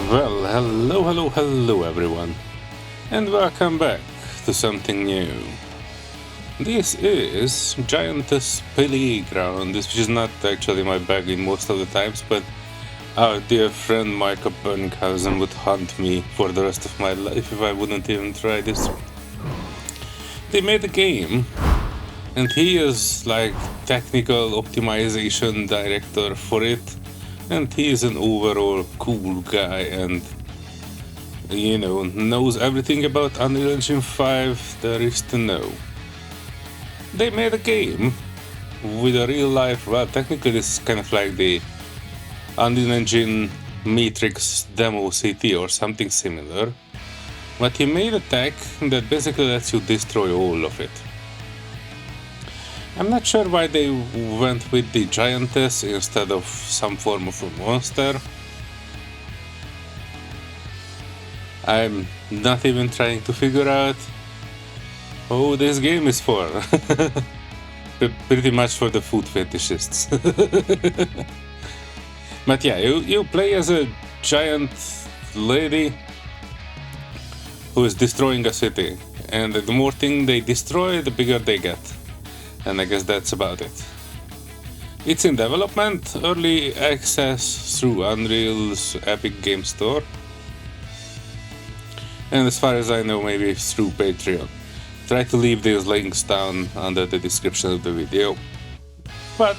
Well, hello everyone, and welcome back to something new. This is Giantess Playground, which is not actually my bag in most of the times, but our dear friend Micah would hunt me for the rest of my life if I wouldn't even try this. They made a game, and he is like technical optimization director for it, and he is an overall cool guy and, you know, knows everything about Unreal Engine 5 there is to know. They made a game with a real life, well, technically this is kind of like the Unreal Engine Matrix demo city or something similar, but he made a tech that basically lets you destroy all of it. I'm not sure why they went with the Giantess instead of some form of a monster. I'm not even trying to figure out who this game is for. Pretty much for the food fetishists. But yeah, you play as a giant lady who is destroying a city, and the more things they destroy, the bigger they get. And I guess that's about it. It's in development, early access through Unreal's Epic Game Store. And as far as I know, maybe through Patreon. Try to leave these links down under the description of the video. But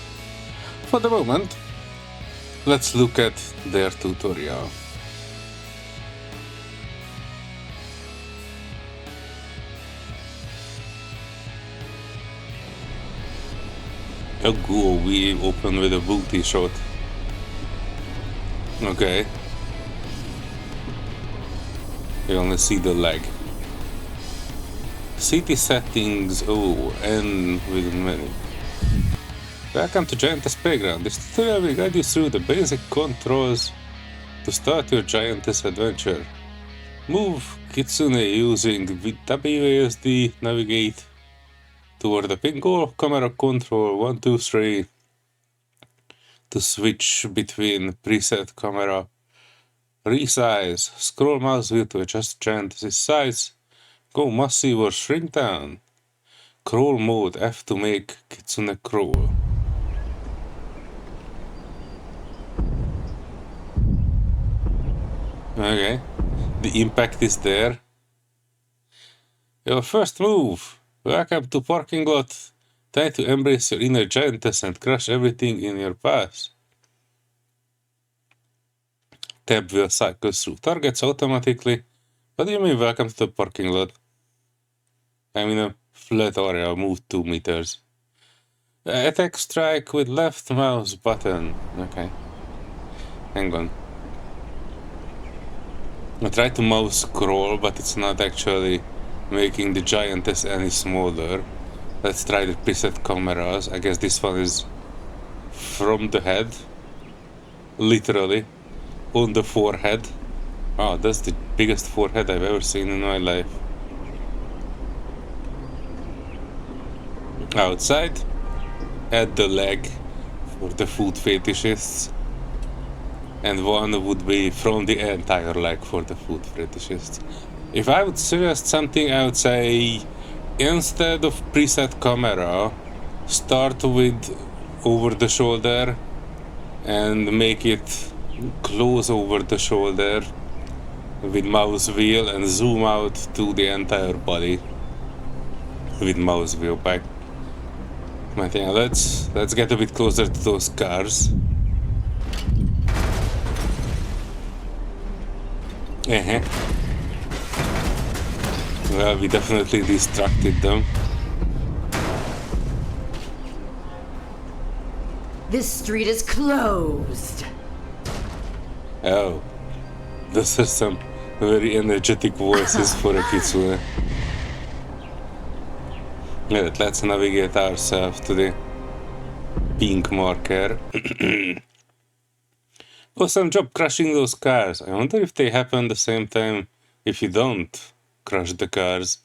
for the moment, let's look at their tutorial. Oh, we open with a booty shot. Okay. You only see the leg. City settings, and with many. Welcome to Giantess Playground. This tutorial will guide you through the basic controls to start your Giantess adventure. Move Kitsune using WASD navigate toward the pinball camera control 1, 2, 3 to switch between preset camera. Resize. Scroll mouse wheel to adjust Giantess' size. Go massive or shrink down. Crawl mode F to make Kitsune crawl. Okay, the impact is there. Your first move. Welcome to parking lot. Try to embrace your inner giantess and crush everything in your path. Tab will cycle through targets automatically. What do you mean welcome to the parking lot? I'm in a flat area, move 2 meters. Attack strike with left mouse button. Okay. Hang on. I tried to mouse scroll, but it's not actually making the Giantess any smaller. Let's try the preset cameras. I guess this one is from the head. Literally. On the forehead. Oh, that's the biggest forehead I've ever seen in my life. Outside. Add the leg for the food fetishists. And one would be from the entire leg for the food fetishists. If I would suggest something, I would say instead of preset camera, start with over the shoulder and make it close over the shoulder with mouse wheel and zoom out to the entire body with mouse wheel back. But yeah, let's get a bit closer to those cars. Well, we definitely distracted them. This street is closed. Oh, those are some very energetic voices for a kitsune. Yeah, let's navigate ourselves to the pink marker. Awesome job crushing those cars. I wonder if they happen the same time if you don't crush the cars.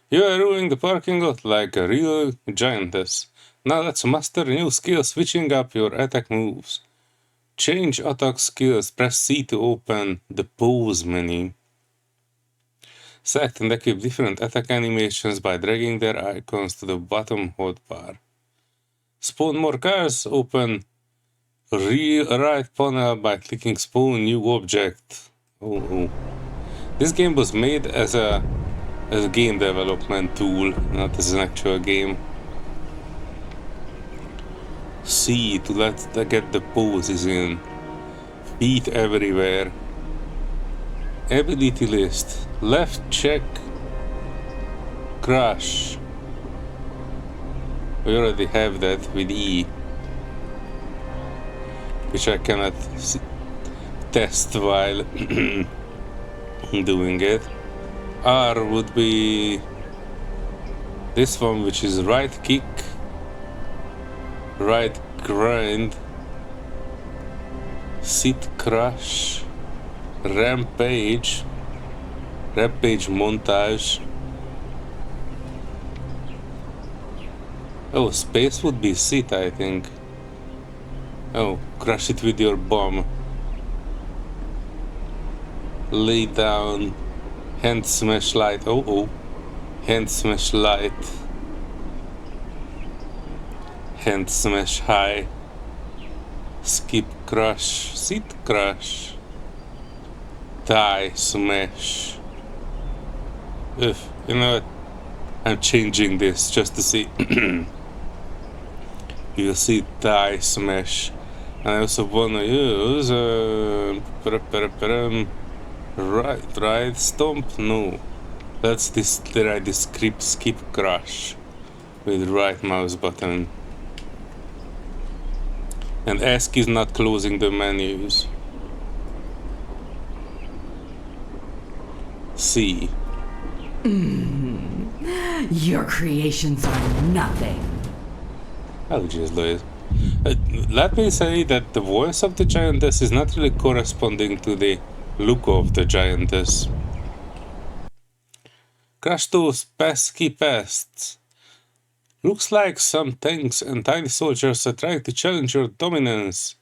You are ruining the parking lot like a real giantess. Now let's master new skills, switching up your attack moves. Change attack skills. Press C to open the pose menu. Select and equip different attack animations by dragging their icons to the bottom hotbar. Spawn more cars. Open right panel by clicking spawn new object. Oh. This game was made as a game development tool, not as an actual game. C to get the poses in. Feet everywhere. Ability list. Left check. Crush. We already have that with E, which I cannot test while doing it. R would be this one, which is right kick, right grind, sit crush, rampage montage. Oh, space would be sit, I think. Oh, crush it with your bomb. Lay down. Hand smash light. Oh. Hand smash light. Hand smash high. Skip crush. Sit crush. Tie smash. Ugh, you know what? I'm changing this just to see. You'll see tie smash. And I also wanna use right stomp? No. Let's try this skip crush with right mouse button. And ESC is not closing the menus. C. Your creations are nothing. Oh, jeez, Louise. Let me say that the voice of the Giantess is not really corresponding to the look of the Giantess. Crush those pesky pests. Looks like some tanks and tiny soldiers are trying to challenge your dominance.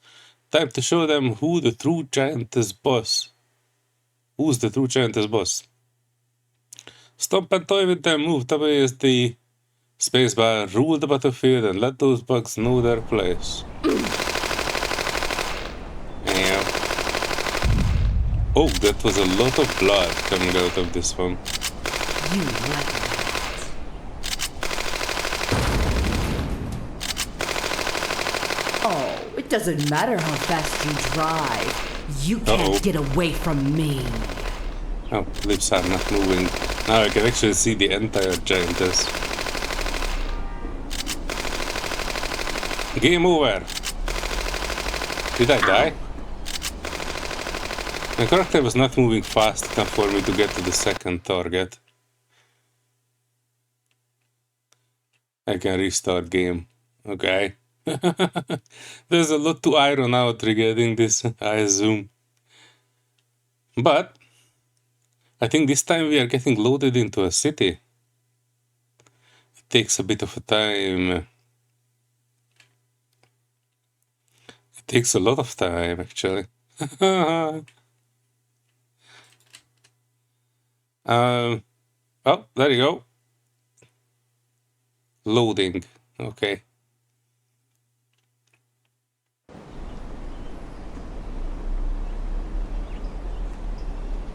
Time to show them who's the true Giantess boss. Stomp and toy with them, move WSD spacebar, rule the battlefield, and let those bugs know their place. Yeah. Oh, that was a lot of blood coming out of this one. You like that. Oh, it doesn't matter how fast you drive. You can't get away from me. Oh, lips are not moving. Now I can actually see the entire Giantess. Game over. Did I die? My character was not moving fast enough for me to get to the second target. I can restart game. Okay. There's a lot to iron out regarding this, I assume. But I think this time we are getting loaded into a city. It takes a bit of a time. It takes a lot of time, actually. Oh, there you go. Loading. Okay.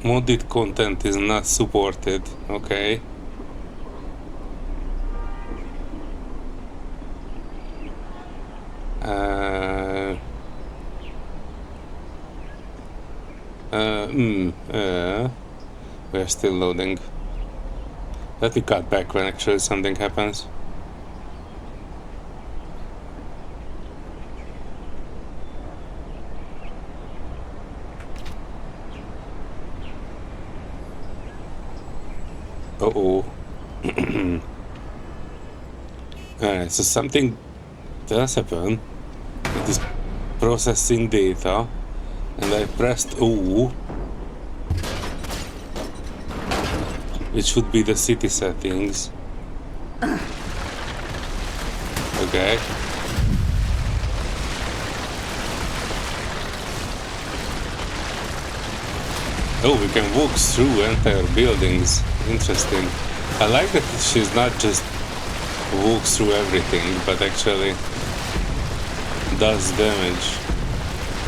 Modded content is not supported. Okay. We're still loading. Let me cut back when actually something happens. Uh-oh. Alright, so something does happen. It is processing data, and I pressed O. It should be the city settings. Okay. Oh, we can walk through entire buildings. Interesting. I like that she's not just walks through everything, but actually does damage.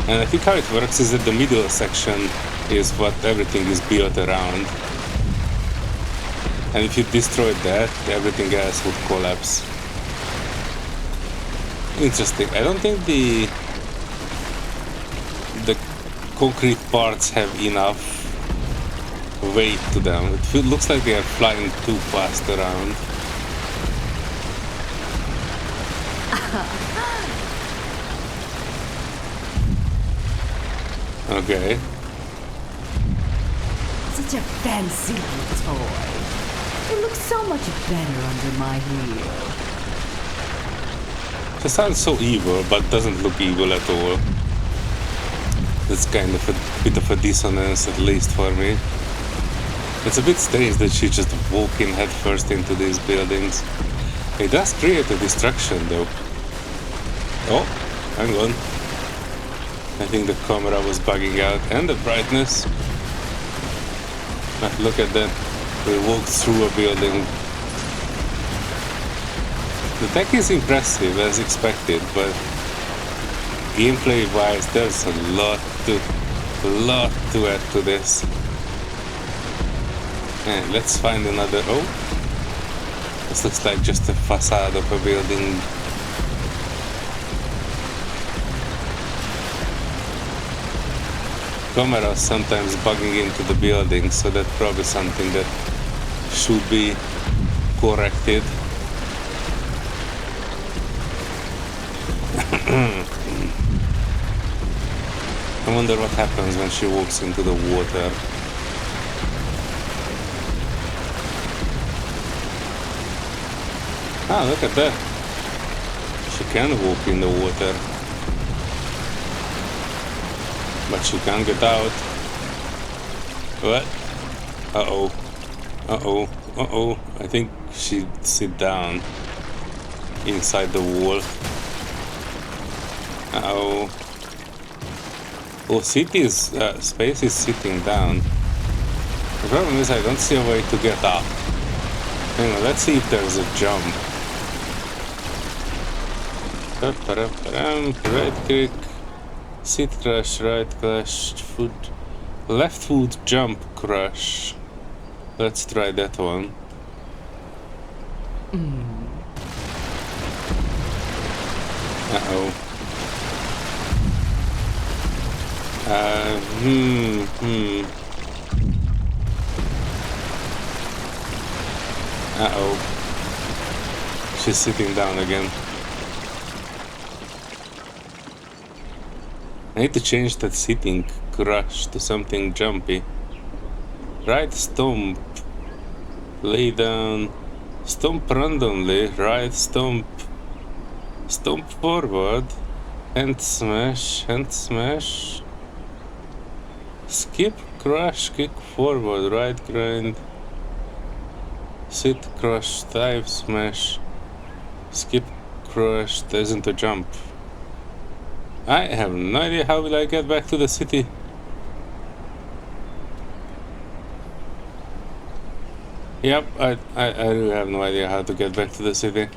And I think how it works is that the middle section is what everything is built around. And if you destroy that, everything else would collapse. Interesting. I don't think the concrete parts have enough weight to them. It looks like they are flying too fast around. Okay. Such a fancy toy. It looks so much better under my heel. She sounds so evil, but doesn't look evil at all. That's kind of a bit of a dissonance, at least for me. It's a bit strange that she just walked in headfirst into these buildings. It does create a distraction, though. Oh, hang on. I think the camera was bugging out, and the brightness. Ah, look at that. We walked through a building. The tech is impressive, as expected, but gameplay-wise, there's a lot to add to this. And let's find another. Oh, this looks like just a facade of a building. Camera sometimes bugging into the building, so that's probably something that should be corrected. I wonder what happens when she walks into the water. Ah, look at that. She can walk in the water. But she can't get out. What? Uh-oh. Uh-oh. Uh-oh. I think she'd sit down inside the wall. Uh-oh. Oh, space is sitting down. The problem is I don't see a way to get up. Hang on, let's see if there's a jump. Right click, sit crush, right crush, foot, left foot jump crush. Let's try that one. Uh-oh. Uh-oh. She's sitting down again. I need to change that sitting crush to something jumpy. Right stomp. Lay down. Stomp randomly. Right stomp. Stomp forward. Hand smash. Hand smash. Skip crush. Kick forward. Right grind. Sit crush. Dive smash. Skip crush. There isn't a jump. I have no idea how will I get back to the city. Yep, I really have no idea how to get back to the city.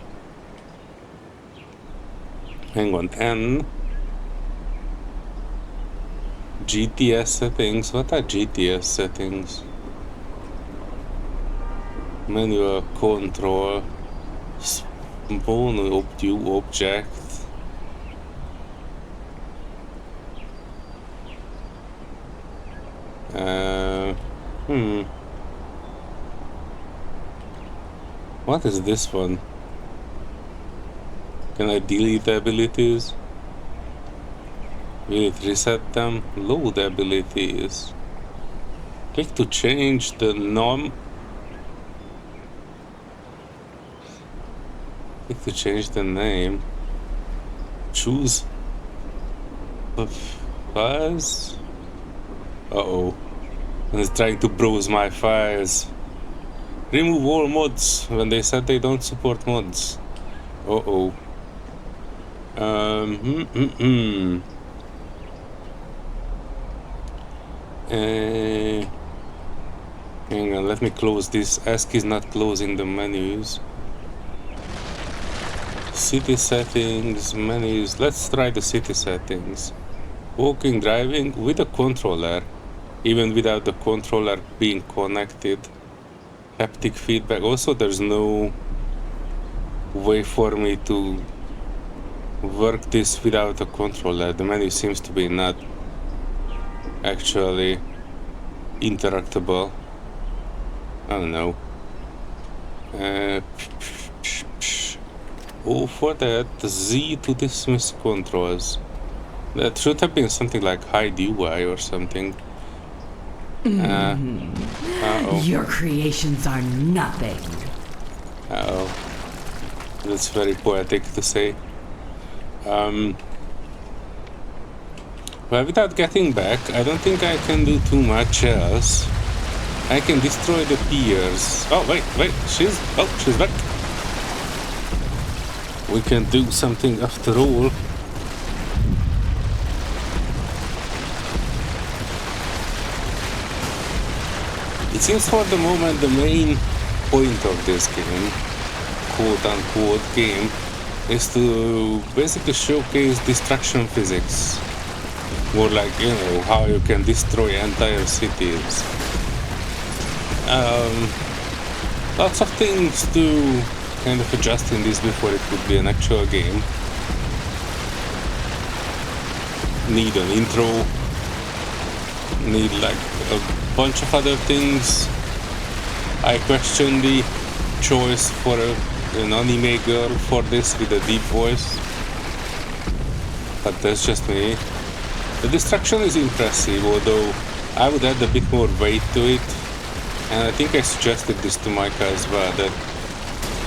Hang on, N. GTS settings. What are GTS settings? Manual control. Spawn object. What is this one? Can I delete abilities? Will it reset them? Load abilities. Click to change the norm. Click to change the name. Choose files. Uh-oh. And it's trying to browse my files. Remove all mods when they said they don't support mods. Uh-oh. Hang on, let me close this. ASCII is not closing the menus. City settings, menus. Let's try the city settings. Walking, driving with a controller, even without the controller being connected. Haptic feedback. Also, there's no way for me to work this without a controller. The menu seems to be not actually interactable. I don't know. Oh, for that, Z to dismiss controls. That should have been something like hide UI or something. Your creations are nothing. Uh-oh. That's very poetic to say. Well, without getting back, I don't think I can do too much else. I can destroy the piers. Oh, wait, she's back. We can do something after all. It seems for the moment the main point of this game, quote-unquote game, is to basically showcase destruction physics. More like, you know, how you can destroy entire cities. Lots of things to kind of adjust in this before it would be an actual game. Need an intro, need like a bunch of other things. I question the choice for an anime girl for this with a deep voice, but that's just me. The destruction is impressive, although I would add a bit more weight to it, and I think I suggested this to Micah as well, that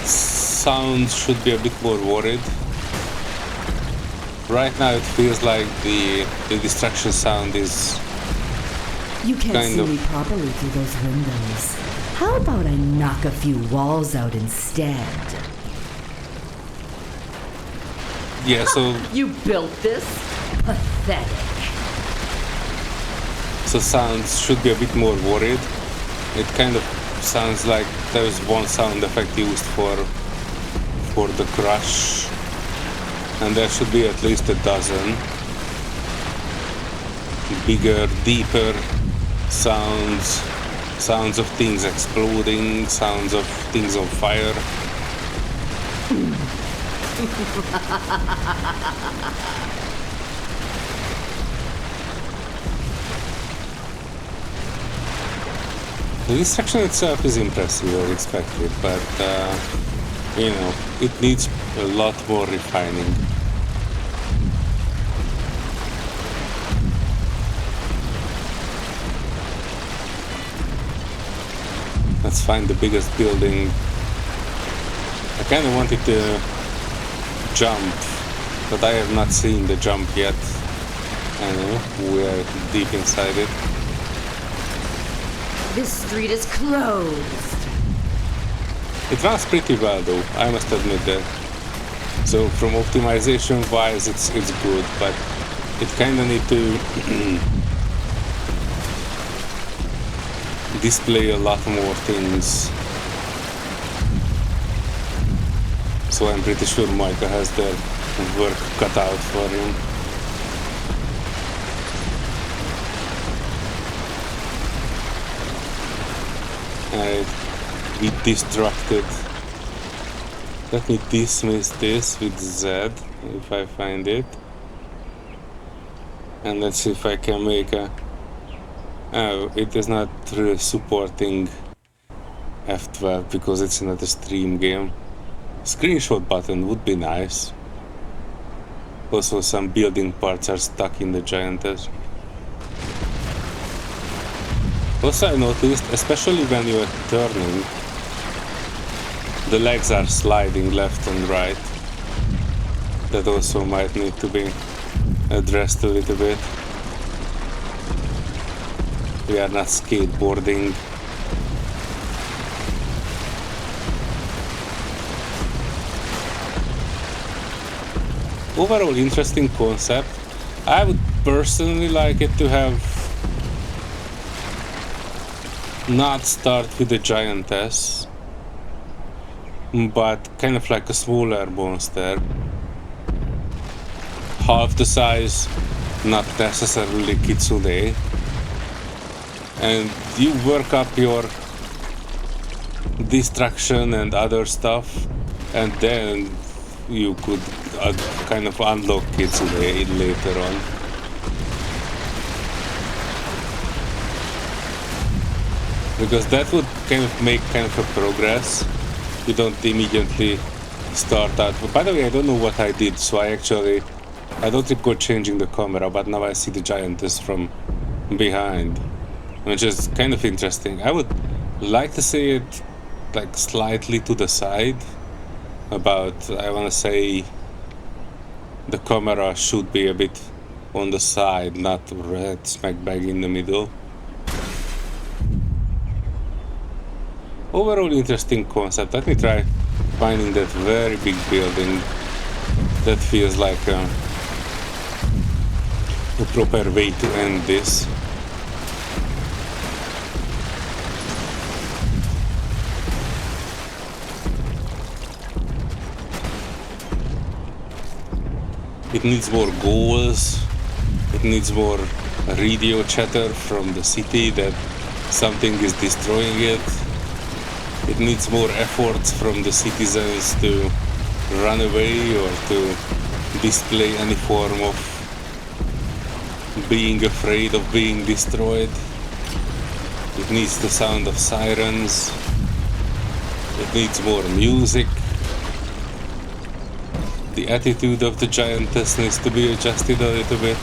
sounds should be a bit more worried. Right now it feels like the destruction sound is You can't see me properly through those windows. How about I knock a few walls out instead? Yeah, so... You built this? Pathetic. So sounds should be a bit more worried. It kind of sounds like there's one sound effect used for the crush, and there should be at least a dozen bigger, deeper sounds of things exploding, sounds of things on fire. The destruction itself is impressive as expected, but you know, it needs a lot more refining. Let's find the biggest building. I kind of wanted to jump, but I have not seen the jump yet. I know, we are deep inside it. This street is closed. It runs pretty well though, I must admit that. So from optimization wise it's good, but it kinda need to display a lot more things. So I'm pretty sure Micah has their work cut out for him. Alright, be distracted. Let me dismiss this with Z if I find it. And let's see if I can make a... Oh, it is not really supporting F12 because it's not a stream game. Screenshot button would be nice. Also some building parts are stuck in the Giantess. Also I noticed, especially when you are turning, the legs are sliding left and right. That also might need to be addressed a little bit. We are not skateboarding. overall interesting concept. I would personally like it to have not start with the Giantess, but kind of like a smaller monster. Half the size, not necessarily Kitsune. And you work up your destruction and other stuff, and then you could kind of unlock Kitsune later on. Because that would kind of make kind of a progress. You don't immediately start out. But by the way, I don't know what I did, so I don't recall changing the camera, but now I see the Giantess from behind, which is kind of interesting. I would like to see it like slightly to the side. About, I want to say, the camera should be a bit on the side, not right smack bang in the middle. Overall interesting concept. Let me try finding that very big building. That feels like a proper way to end this. It needs more goals. It needs more radio chatter from the city that something is destroying it. It needs more efforts from the citizens to run away or to display any form of being afraid of being destroyed. It needs the sound of sirens. It needs more music. The attitude of the Giantess needs to be adjusted a little bit.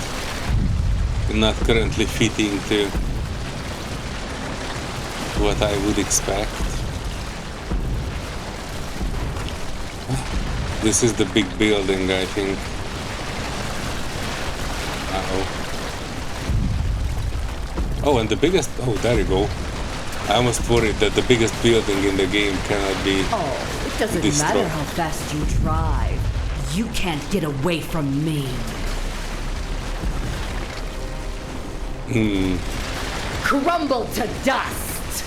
Not currently fitting to what I would expect. This is the big building, I think. Oh, and the biggest... Oh, there you go. I almost worried that the biggest building in the game cannot be Oh, it doesn't destroyed. matter how fast you drive. You can't get away from me. Crumble to dust!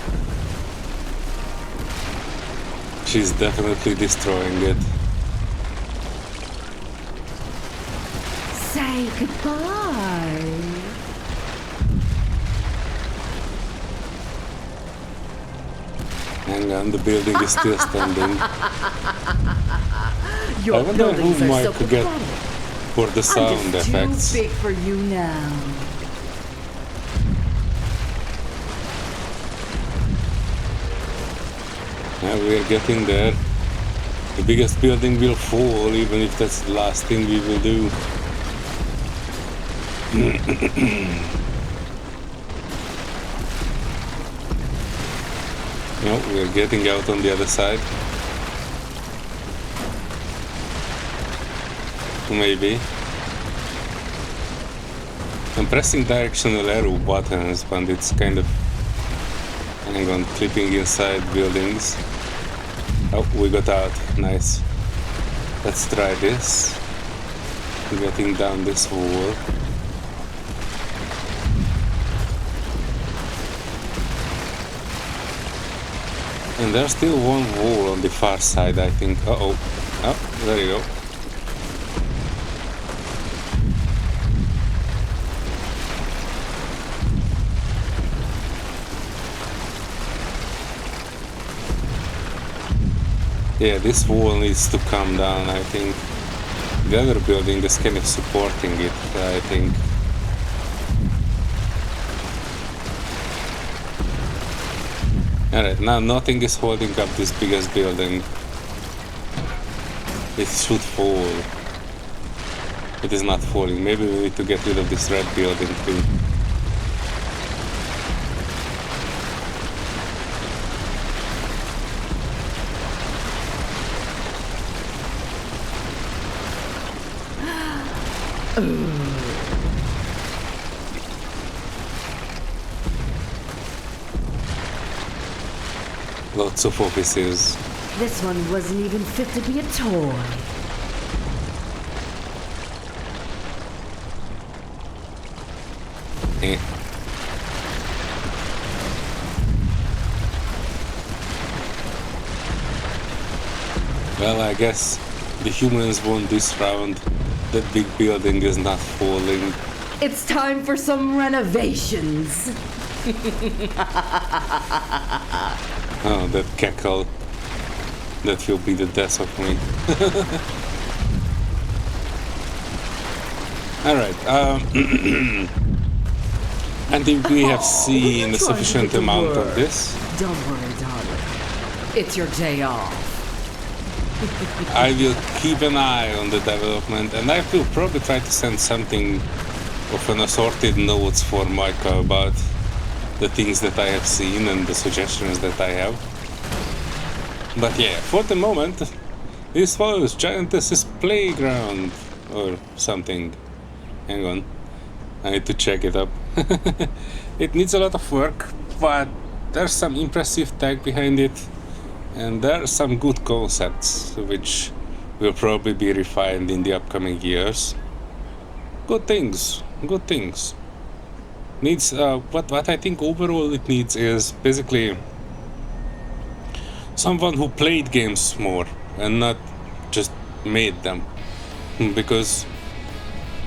She's definitely destroying it. Say goodbye. Hang on, the building is still standing. Your I wonder buildings who are Micah so get pathetic. for the sound I'm just effects. too big for you now. Yeah, we are getting there. The biggest building will fall, even if that's the last thing we will do. No, we're getting out on the other side. Maybe. I'm pressing directional arrow buttons, but it's kind of... Hang on, tripping inside buildings. Oh, we got out. Nice. Let's try this. Getting down this wall. And there's still one wall on the far side, I think. Uh-oh. Oh, there you go. Yeah, this wall needs to come down, I think. The other building is kind of supporting it, I think. Alright, now nothing is holding up this biggest building. It should fall. It is not falling. Maybe we need to get rid of this red building too. Lots of offices. This one wasn't even fit to be a toy. Eh. Well, I guess the humans won this round. That big building is not falling. It's time for some renovations. Oh, that cackle. That will be the death of me. Alright, I think we have seen a sufficient amount of this. Don't worry, darling. It's your day off. I will keep an eye on the development, and I will probably try to send something of an assorted notes for Micah about the things that I have seen and the suggestions that I have. But yeah, for the moment, this was Giantess's playground or something. Hang on, I need to check it up. It needs a lot of work, but there's some impressive tech behind it. And there are some good concepts, which will probably be refined in the upcoming years. Good things, good things. Needs, what I think overall it needs is basically someone who played games more and not just made them. Because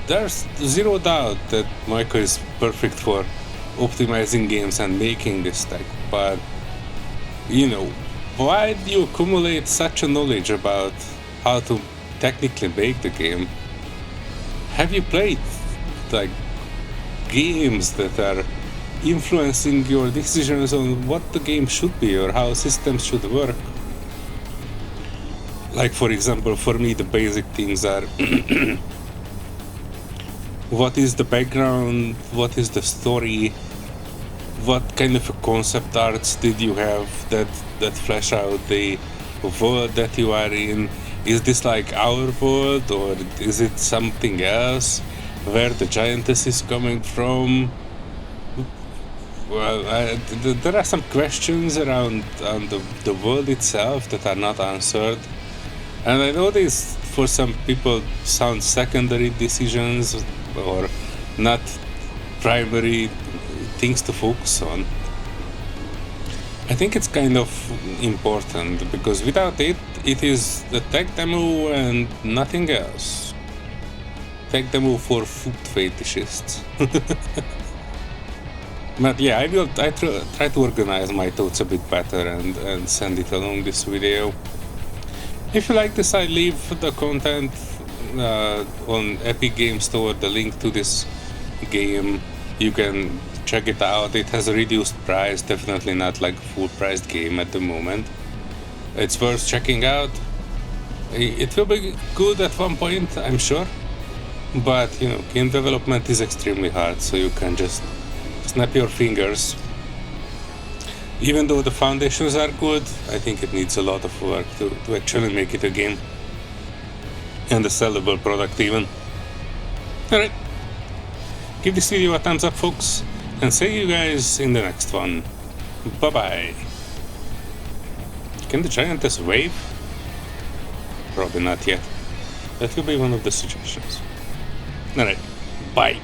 there's zero doubt that Micah is perfect for optimizing games and making this tech, but you know, why do you accumulate such a knowledge about how to technically make the game? Have you played like games that are influencing your decisions on what the game should be or how systems should work? Like, for example, for me the basic things are what is the background, what is the story, what kind of a concept arts did you have that flesh out the world that you are in? Is this like our world, or is it something else? Where the Giantess is coming from? Well, there are some questions around the world itself that are not answered. And I know this for some people sound secondary decisions or not primary things to focus on. I think it's kind of important because without it, it is the tech demo and nothing else. Tech demo for food fetishists. But yeah, I try to organize my thoughts a bit better and send it along this video. If you like this, I leave the content on Epic Games Store, the link to this game. You can check it out. It has a reduced price, definitely not like a full-priced game at the moment. It's worth checking out. It will be good at one point, I'm sure. But, you know, game development is extremely hard, so you can just snap your fingers. Even though the foundations are good, I think it needs a lot of work to actually make it a game. And a sellable product even. Alright. Give this video a thumbs up, folks. And see you guys in the next one. Bye-bye. Can the Giantess wave? Probably not yet. That will be one of the suggestions. Alright. Bye.